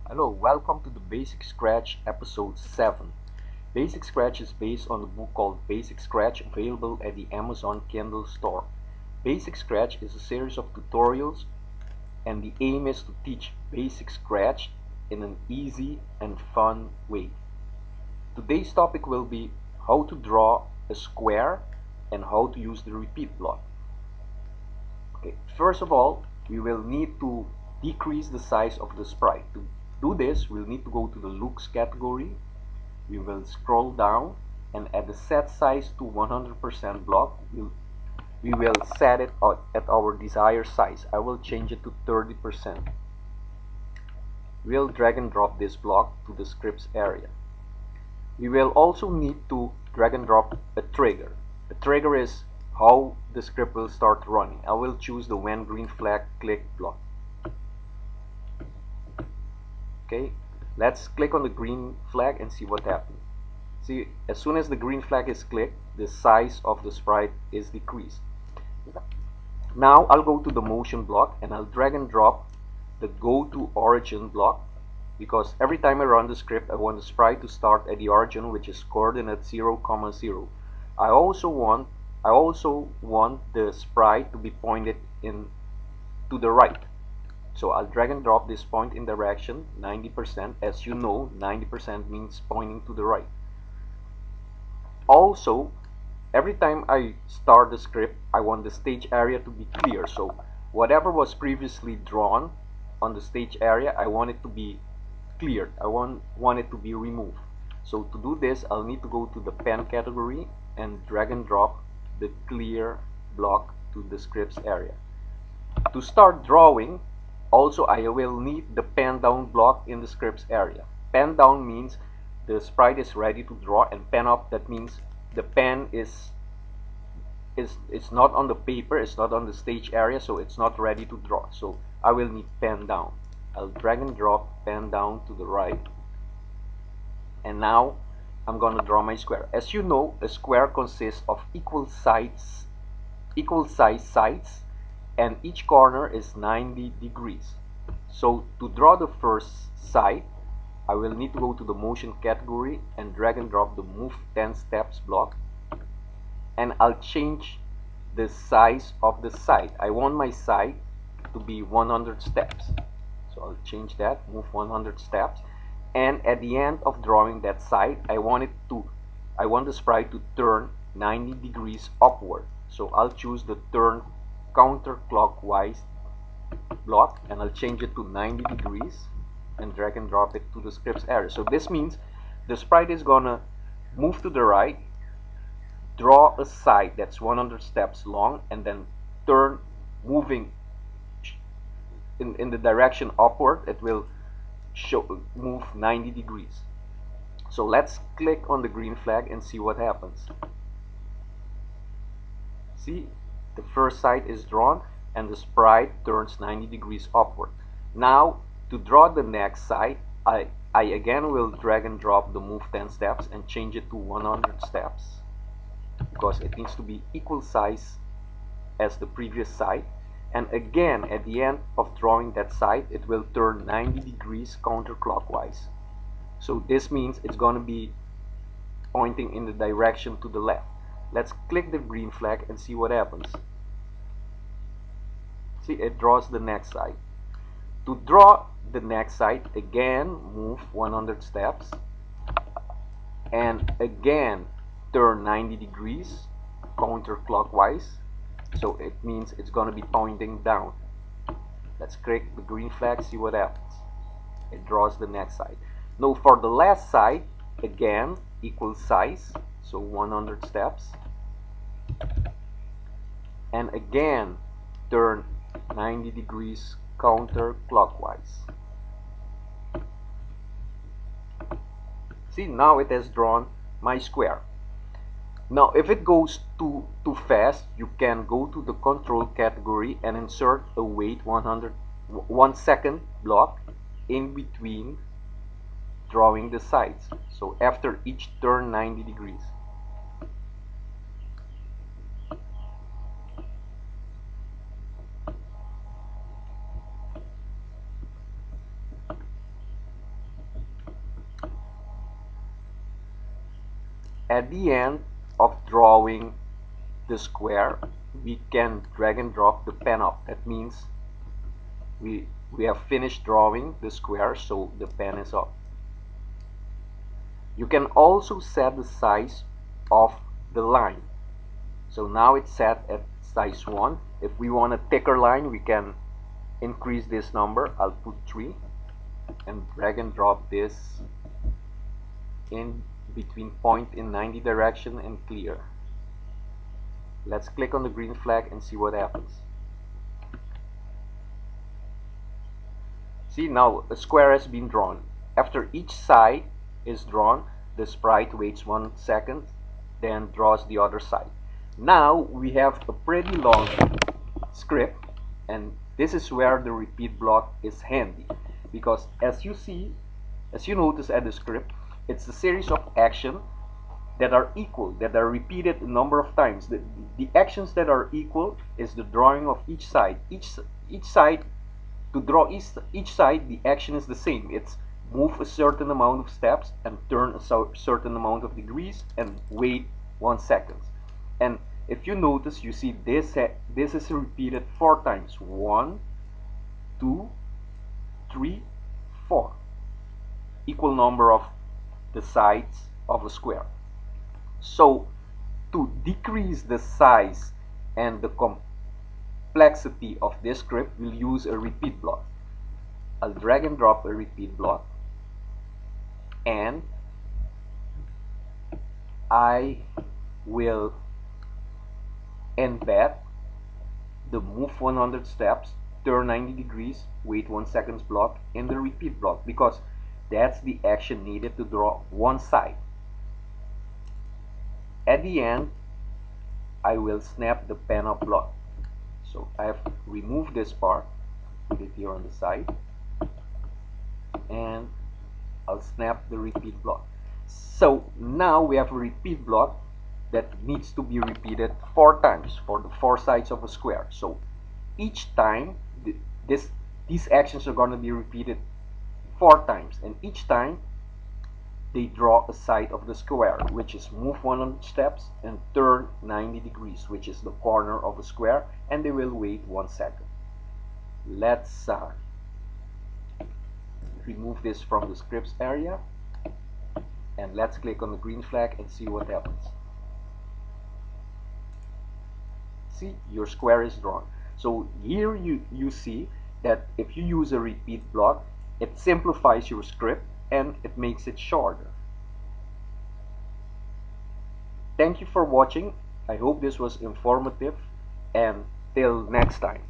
Hello, welcome to the Basic Scratch episode 7. Basic Scratch is based on the book called Basic Scratch available at the Amazon Kindle store. Basic Scratch is a series of tutorials and the aim is to teach Basic Scratch in an easy and fun way. Today's topic will be how to draw a square and how to use the repeat block. Okay, first of all, we will need to decrease the size of the sprite. To do this, we'll need to go to the looks category. We will scroll down and at the set size to 100% block, we will set it at our desired size. I will change it to 30%. We'll drag and drop this block to the scripts area. We will also need to drag and drop a trigger. A trigger is how the script will start running. I will choose the when green flag click block. Okay, let's click on the green flag and see what happens. See, as soon as the green flag is clicked, the size of the sprite is decreased. Now I'll go to the motion block and I'll drag and drop the go to origin block, because every time I run the script I want the sprite to start at the origin, which is coordinate 0, 0. I also want the sprite to be pointed in to the right. So I'll drag and drop this point in direction 90%. As you know, 90% means pointing to the right. Also, every time I start the script, I want the stage area to be clear. So whatever was previously drawn on the stage area, I want it to be cleared. I want it to be removed. So to do this, I'll need to go to the pen category and drag and drop the clear block to the scripts area. To start drawing, also I will need the pen down block in the scripts area. Pen down means the sprite is ready to draw, and pen up, that means the pen is it's not on the paper, it's not on the stage area, so it's not ready to draw. So I will need pen down. I'll drag and drop pen down to the right, and now I'm gonna draw my square. As you know, a square consists of equal size sides, and each corner is 90 degrees. So to draw the first side, I will need to go to the motion category and drag and drop the move 10 steps block, and I'll change the size of the side. I want my side to be 100 steps, so I'll change that, move 100 steps, and at the end of drawing that side, I want the sprite to turn 90 degrees upward. So I'll choose the turn counterclockwise block and I'll change it to 90 degrees and drag and drop it to the scripts area. So this means the sprite is gonna move to the right, draw a side that's 100 steps long, and then turn, moving in the direction upward. It will move 90 degrees. So let's click on the green flag and see what happens. See, the first side is drawn and the sprite turns 90 degrees upward. Now to draw the next side, I again will drag and drop the move 10 steps and change it to 100 steps, because it needs to be equal size as the previous side. And again, at the end of drawing that side, it will turn 90 degrees counterclockwise. So this means it's going to be pointing in the direction to the left. Let's click the green flag and see what happens. See, it draws the next side. To draw the next side, again move 100 steps and again turn 90 degrees counterclockwise. So it means it's going to be pointing down. Let's click the green flag, see what happens. It draws the next side. Now for the last side, again equal size, so 100 steps, and again turn 90 degrees counterclockwise. See, now it has drawn my square. Now if it goes too fast, you can go to the control category and insert a wait 1 second block in between drawing the sides, so after each turn 90 degrees. At the end of drawing the square, we can drag and drop the pen up. That means we have finished drawing the square, so the pen is up. You can also set the size of the line. So now it's set at size 1. If we want a thicker line, we can increase this number. I'll put 3 and drag and drop this in between point in 90 direction and clear. Let's click on the green flag and see what happens. See, now a square has been drawn. After each side is drawn, the sprite waits 1 second, then draws the other side. Now we have a pretty long script, and this is where the repeat block is handy, because as you notice at the script, it's a series of actions that are equal, that are repeated a number of times. The actions that are equal is the drawing of each side. Each side, to draw each side, the action is the same. It's move a certain amount of steps and turn a certain amount of degrees and wait 1 second. And if you notice, you see this is repeated 4 times. 1, 2, 3, 4. Equal number of the sides of a square. So to decrease the size and the complexity of this script, we'll use a repeat block. I'll drag and drop a repeat block, and I will embed the move 100 steps, turn 90 degrees, wait 1 second block in the repeat block, because that's the action needed to draw one side. At the end, I will snap the pen up block. So I have removed this part, put it here on the side, and I'll snap the repeat block. So now we have a repeat block that needs to be repeated 4 times for the 4 sides of a square. So each time these actions are going to be repeated 4 times, and each time they draw a side of the square, which is move 100 steps and turn 90 degrees, which is the corner of a square, and they will wait 1 second. Let's remove this from the scripts area, and let's click on the green flag and see what happens. See, your square is drawn. So here you see that if you use a repeat block, it simplifies your script and it makes it shorter. Thank you for watching. I hope this was informative, and till next time.